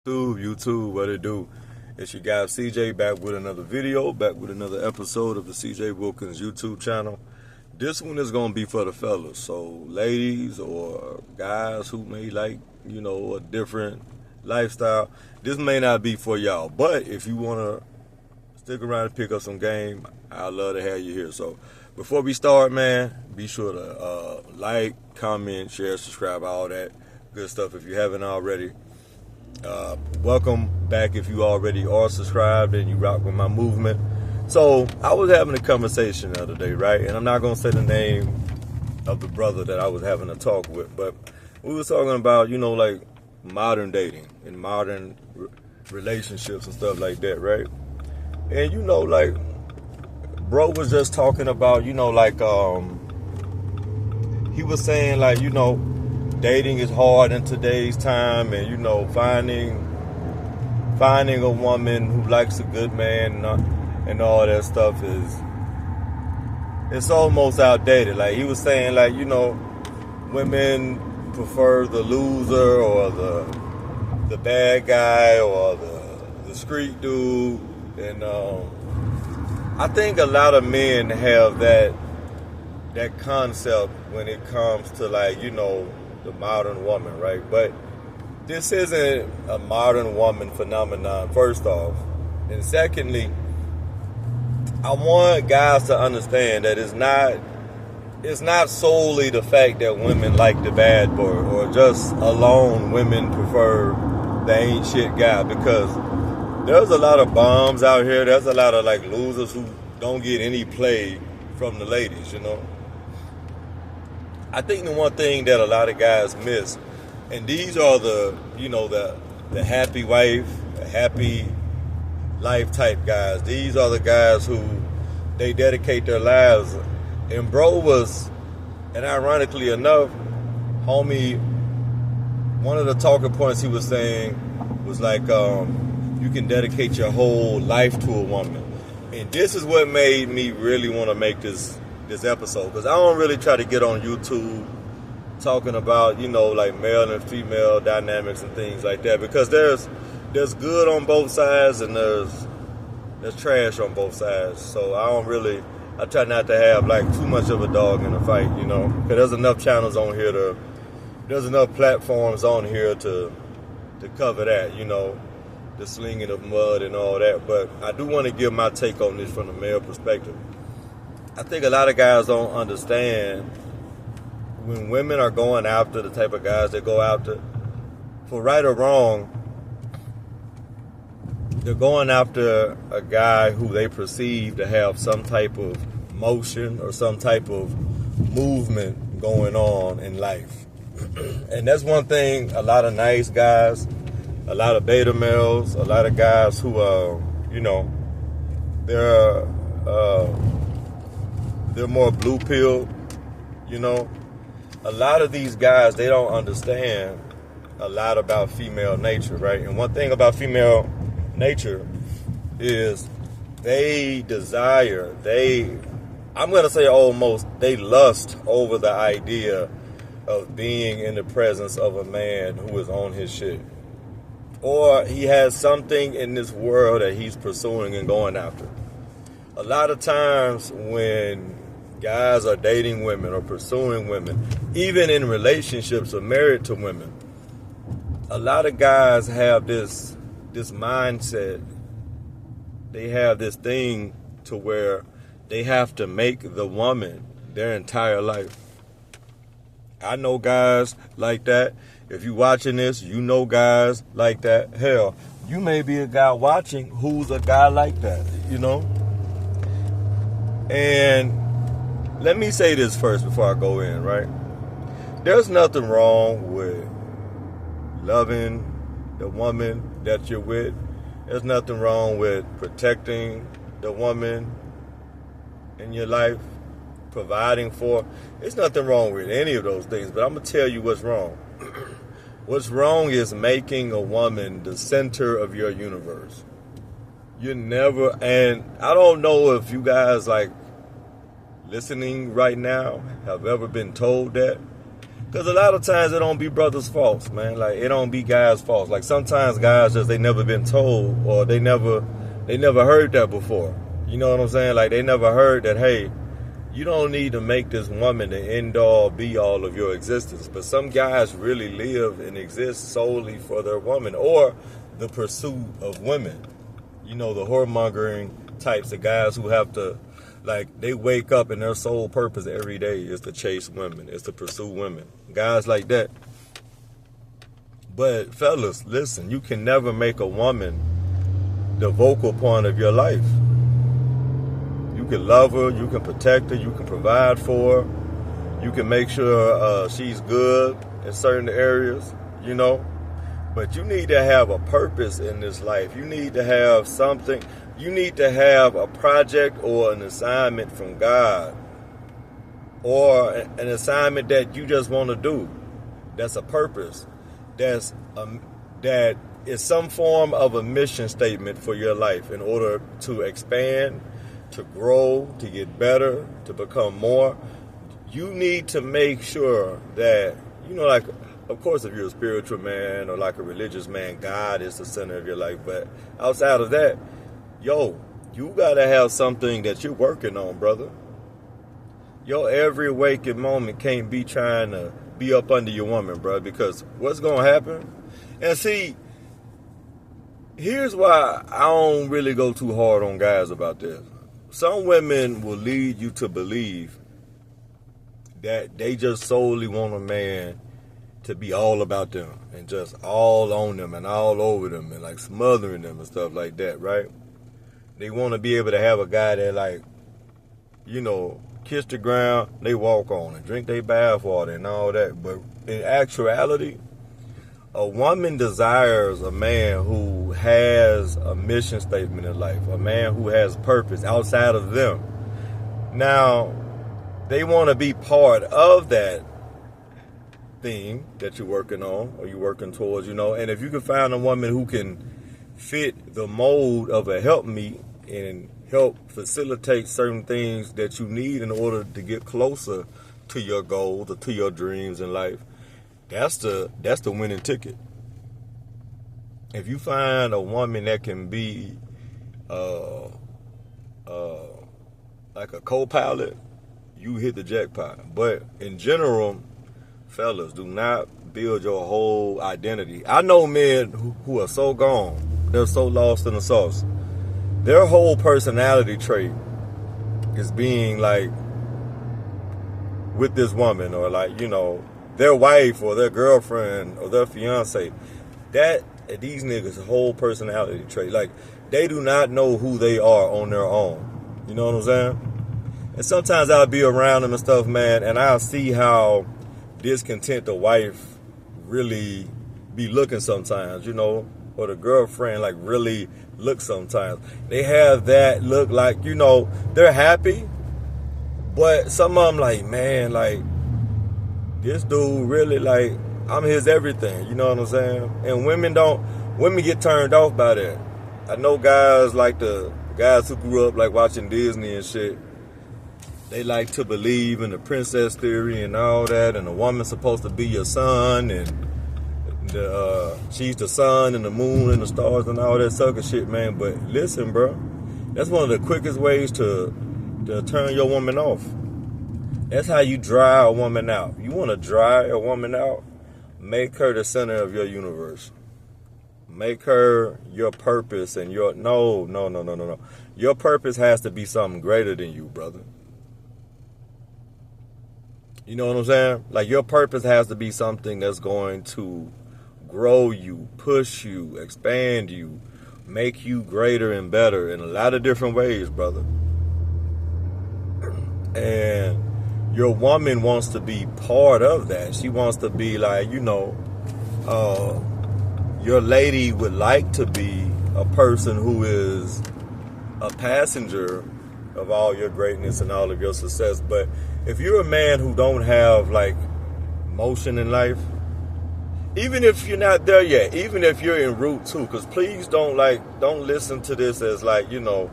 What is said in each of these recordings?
YouTube, what it do? It's your guy CJ back with another video, back with another episode of the CJ Wilkins YouTube channel. This one is gonna be for the fellas, so ladies or guys who may like, a different lifestyle. This may not be for y'all, but if you wanna stick around and pick up some game, I'd love to have you here. So before we start, man, be sure to like, comment, share, subscribe, all that good stuff if you haven't already. Welcome back if you already are subscribed and you rock with my movement. So I was having a conversation the other day, right? And I'm not going to say the name of the brother that I was having a talk with, but we were talking about, like modern dating and modern relationships and stuff like that, right? And, bro was just talking about, he was saying dating is hard in today's time, and finding a woman who likes a good man and all that stuff it's almost outdated. Like he was saying, women prefer the loser or the bad guy or the street dude, and I think a lot of men have that concept when it comes to the modern woman, right? But this isn't a modern woman phenomenon, first off. And secondly, I want guys to understand that it's not solely the fact that women like the bad boy or just alone women prefer the ain't shit guy, because there's a lot of bums out here. There's a lot of losers who don't get any play from the ladies, I think the one thing that a lot of guys miss, and these are the happy wife, happy life type guys. These are the guys who they dedicate their lives. And bro was, and ironically enough, homie, one of the talking points he was saying was you can dedicate your whole life to a woman. And this is what made me really want to make this episode, because I don't really try to get on YouTube talking about male and female dynamics and things like that, because there's good on both sides and there's trash on both sides. So I try not to have too much of a dog in the fight, because there's enough channels on here there's enough platforms on here to cover that, the slinging of mud and all that. But I do want to give my take on this from the male perspective. I think a lot of guys don't understand when women are going after the type of guys they go after, for right or wrong, they're going after a guy who they perceive to have some type of motion or some type of movement going on in life. And that's one thing a lot of nice guys, a lot of beta males, a lot of guys who they're more blue pilled, A lot of these guys, they don't understand a lot about female nature, right? And one thing about female nature is they lust over the idea of being in the presence of a man who is on his shit. Or he has something in this world that he's pursuing and going after. A lot of times when guys are dating women or pursuing women, even in relationships or married to women, a lot of guys have this mindset. They have this thing to where they have to make the woman their entire life. I know guys like that. If you're watching this, you know guys like that. Hell, you may be a guy watching who's a guy like that, And let me say this first before I go in, right? There's nothing wrong with loving the woman that you're with. There's nothing wrong with protecting the woman in your life, providing for. There's nothing wrong with any of those things, but I'm going to tell you what's wrong. What's wrong is making a woman the center of your universe. And I don't know if you guys listening right now have ever been told that. Because a lot of times it don't be brothers' faults, man. Like, it don't be guys' faults. Like, sometimes guys just, they never been told, or they never heard that before. You know what I'm saying? Like, they never heard that, hey, you don't need to make this woman the end-all, be-all of your existence. But some guys really live and exist solely for their woman, or the pursuit of women. You know, the whoremongering types of guys who have to, like, they wake up and their sole purpose every day is to chase women, is to pursue women. Guys like that. But fellas, listen, you can never make a woman the vocal point of your life. You can love her, you can protect her, you can provide for her, you can make sure she's good in certain areas, you know. But you need to have a purpose in this life. You need to have something. You need to have a project or an assignment from God, or an assignment that you just want to do. That's a purpose. That is some form of a mission statement for your life in order to expand, to grow, to get better, to become more. You need to make sure that, you know, like, of course, if you're a spiritual man or like a religious man, God is the center of your life. But outside of that, yo, you got to have something that you're working on, brother. Your every waking moment can't be trying to be up under your woman, bro, because what's going to happen? And see, here's why I don't really go too hard on guys about this. Some women will lead you to believe that they just solely want a man to be all about them and just all on them and all over them and like smothering them and stuff like that, right? They want to be able to have a guy that, like, you know, kiss the ground, they walk on and drink their bath water and all that. But in actuality, a woman desires a man who has a mission statement in life, a man who has purpose outside of them. Now, they want to be part of that thing that you're working on or you're working towards, you know. And if you can find a woman who can fit the mold of a helpmeet and help facilitate certain things that you need in order to get closer to your goals or to your dreams in life, that's the winning ticket. If you find a woman that can be like a co-pilot, you hit the jackpot. But in general, fellas, do not build your whole identity. I know men who are so gone, they're so lost in the sauce. Their whole personality trait is being like with this woman, or like, you know, their wife or their girlfriend or their fiance. That these niggas' whole personality trait, like, they do not know who they are on their own. You know what I'm saying? And sometimes I'll be around them and stuff, man, and I'll see how discontent the wife really be looking sometimes, you know, or the girlfriend like really look sometimes. They have that look like, you know, they're happy, but some of them like, man, like, this dude really, like, I'm his everything, you know what I'm saying? And women get turned off by that. I know guys like the guys who grew up like watching Disney and shit, they like to believe in the princess theory and all that, and the woman's supposed to be your sun, and she's the sun and the moon and the stars and all that sucker shit, man. But listen, bro, that's one of the quickest ways to turn your woman off. That's how you dry a woman out. You want to dry a woman out? Make her the center of your universe. Make her your purpose and your... No. Your purpose has to be something greater than you, brother. You know what I'm saying? Like, your purpose has to be something that's going to grow you, push you, expand you, make you greater and better in a lot of different ways, brother. And your woman wants to be part of that. She wants to be like, you know, your lady would like to be a person who is a passenger of all your greatness and all of your success. But if you're a man who don't have like motion in life, even if you're not there yet, even if you're en route to, because please don't listen to this as like, you know,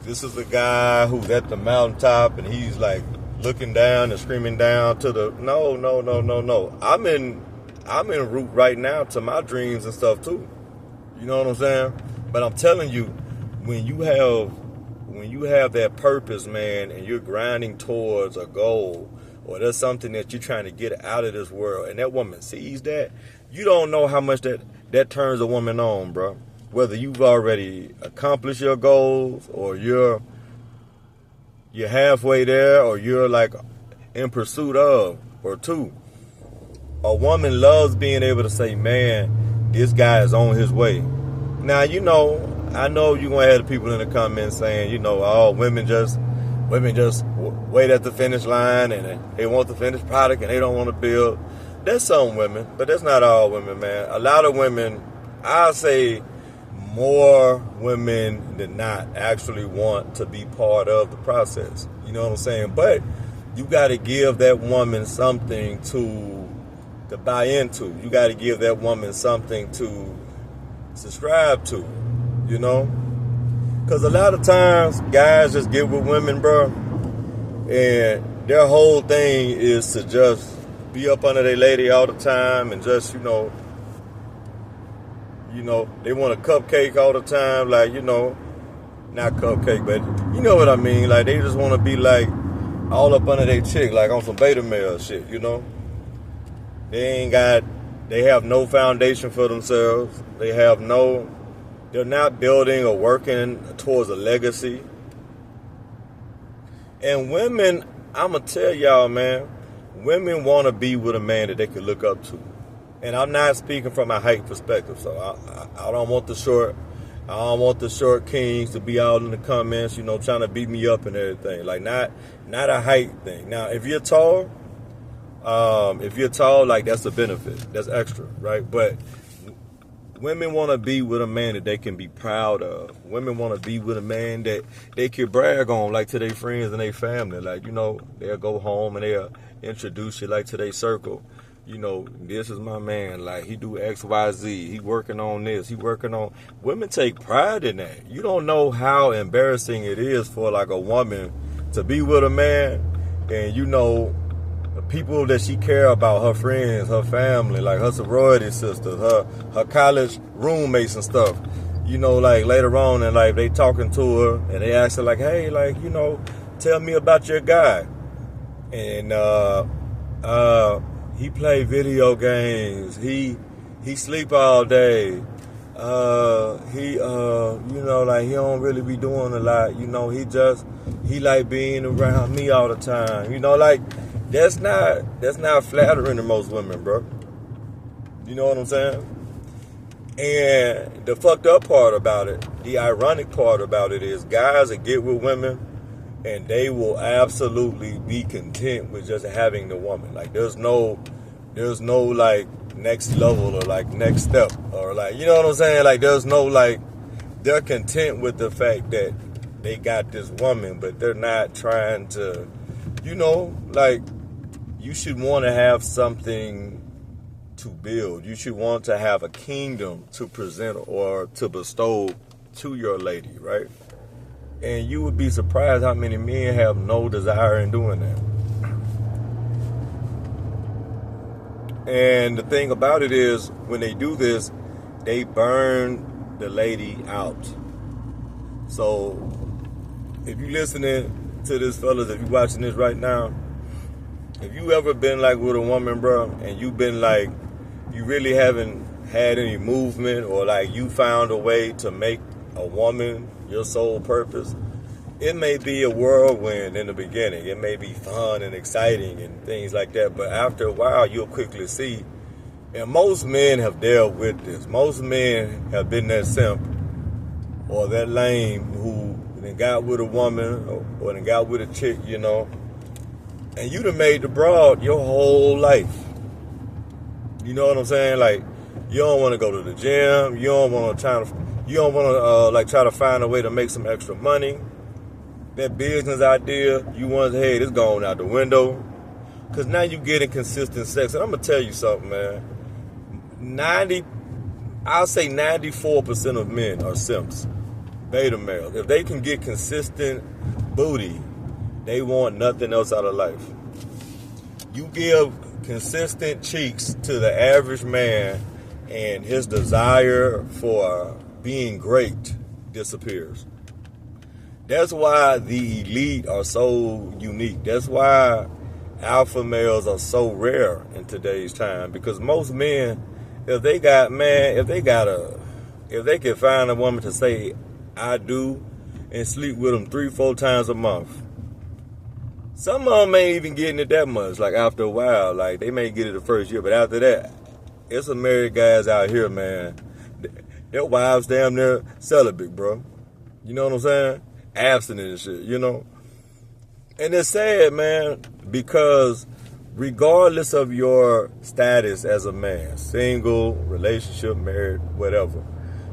this is a guy who's at the mountaintop and he's like looking down and screaming down to the no. I'm en route right now to my dreams and stuff too. You know what I'm saying? But I'm telling you, when you have that purpose, man, and you're grinding towards a goal, or there's something that you're trying to get out of this world, and that woman sees that, you don't know how much that turns a woman on, bro. Whether you've already accomplished your goals, or you're halfway there, or you're like in pursuit of, or two. A woman loves being able to say, man, this guy is on his way. Now, I know you're going to have the people in the comments saying, oh, women just wait at the finish line and they want the finished product and they don't want to build. There's some women, but that's not all women, man. A lot of women, I'll say more women than not actually want to be part of the process. You know what I'm saying? But you got to give that woman something to buy into. You got to give that woman something to subscribe to, because a lot of times guys just get with women, bro, and their whole thing is to just be up under their lady all the time and just, they want a cupcake all the time, like, not cupcake, but you know what I mean, like they just want to be like all up under their chick, like on some beta male shit, They have no foundation for themselves. They're not building or working towards a legacy. And women, I'm going to tell y'all, man, women want to be with a man that they can look up to. And I'm not speaking from a height perspective, so I don't want the short kings to be out in the comments, trying to beat me up and everything. Like, not a height thing. Now, if you're tall, like, that's a benefit. That's extra, right? But women want to be with a man that they can be proud of. Women want to be with a man that they can brag on, like, to their friends and their family. Like, they'll go home and they'll introduce you, like, to their circle. This is my man. Like, he do X, Y, Z. He working on this. He working on... Women take pride in that. You don't know how embarrassing it is for, like, a woman to be with a man and, the people that she care about, her friends, her family, like her sorority sisters, her college roommates and stuff, like later on, and like they talking to her and they ask her like, hey, like, tell me about your guy. And he play video games. He sleep all day. Like he don't really be doing a lot. He like being around me all the time. Like, That's not flattering to most women, bro. You know what I'm saying? And the fucked up part about it, the ironic part about it is guys that get with women and they will absolutely be content with just having the woman. Like, there's no like next level or like next step or like, you know what I'm saying? Like, there's no like, they're content with the fact that they got this woman, but they're not trying to, like, you should want to have something to build. You should want to have a kingdom to present or to bestow to your lady, right? And you would be surprised how many men have no desire in doing that. And the thing about it is, when they do this, they burn the lady out. So, if you're listening to this, fellas, if you're watching this right now, if you ever been like with a woman, bro, and you've been like, you really haven't had any movement, or like you found a way to make a woman your sole purpose, it may be a whirlwind in the beginning. It may be fun and exciting and things like that, but after a while, you'll quickly see, and most men have dealt with this. Most men have been that simp or that lame who then got with a woman or then got with a chick, and you done made the broad your whole life. You know what I'm saying? Like, you don't want to go to the gym. You don't want to try to find a way to make some extra money. That business idea, you want to, hey, this going out the window. Because now you getting consistent sex. And I'm going to tell you something, man. I'll say 94% of men are simps. Beta males. If they can get consistent booty They want nothing else out of life. You give consistent cheeks to the average man, and his desire for being great disappears. That's why the elite are so unique. That's why alpha males are so rare in today's time. Because most men, if they can find a woman to say I do and sleep with them 3-4 times a month. Some of them ain't even getting it that much. Like after a while, like they may get it the first year, but after that, it's some married guys out here, man. Their wives damn near celibate, bro. You know what I'm saying? Abstinent and shit, you know? And it's sad, man, because regardless of your status as a man, single, relationship, married, whatever,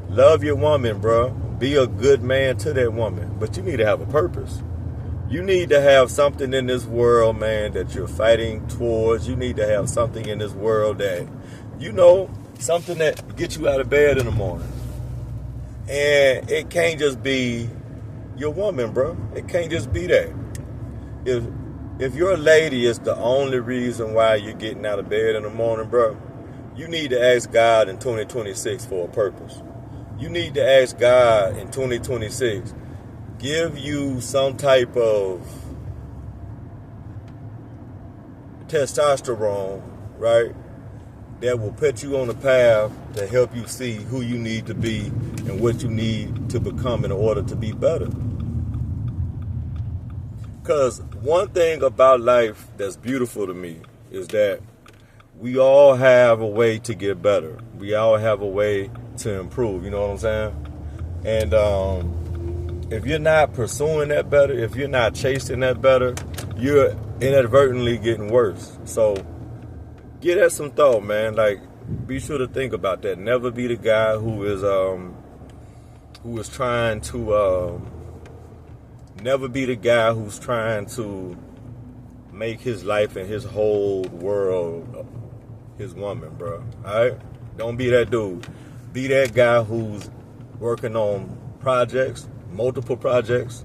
love your woman, bro. Be a good man to that woman. But you need to have a purpose. You need to have something in this world, man, that you're fighting towards. You need to have something in this world that, you know, something that gets you out of bed in the morning. And it can't just be your woman, bro. It can't just be that. If your lady is the only reason why you're getting out of bed in the morning, bro, you need to ask God in 2026 for a purpose. You need to ask God in 2026, give you some type of testosterone, right, that will put you on the path to help you see who you need to be and what you need to become in order to be better. Because one thing about life that's beautiful to me is that we all have a way to get better. We all have a way to improve, you know what I'm saying? And if you're not pursuing that better, if you're not chasing that better, you're inadvertently getting worse. So give that some thought, man. Like, be sure to think about that. Never be the guy who is trying to never be the guy who's trying to make his life and his whole world his woman, bro. Alright? Don't be that dude. Be that guy who's working on projects, multiple projects,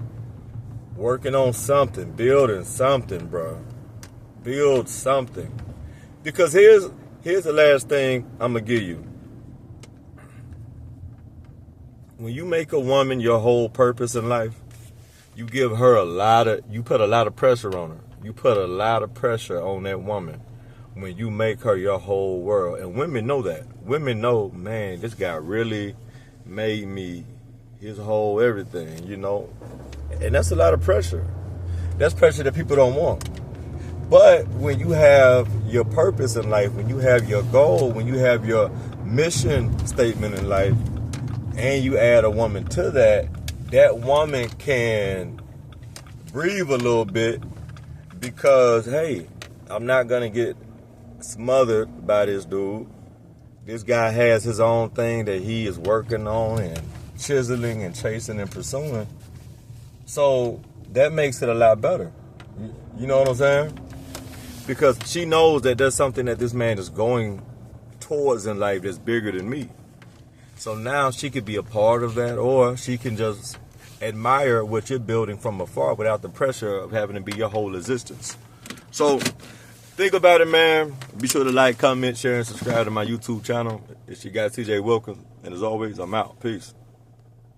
working on something, building something, bro. Build something. Because here's the last thing I'm going to give you. When you make a woman your whole purpose in life, you give her you put a lot of pressure on her. You put a lot of pressure on that woman when you make her your whole world. And women know that. Women know, man, this guy really made me his whole everything, you know. And that's a lot of pressure. That's pressure that people don't want. But when you have your purpose in life, when you have your goal, when you have your mission statement in life, and you add a woman to that, that woman can breathe a little bit because, hey, I'm not going to get smothered by this dude. This guy has his own thing that he is working on and chiseling and chasing and pursuing. So that makes it a lot better. You know what I'm saying? Because she knows that there's something that this man is going towards in life that's bigger than me. So now she could be a part of that, or she can just admire what you're building from afar without the pressure of having to be your whole existence. So think about it, man. Be sure to like, comment, share, and subscribe to my YouTube channel. It's your guy, TJ Wilkins. And as always, I'm out. Peace.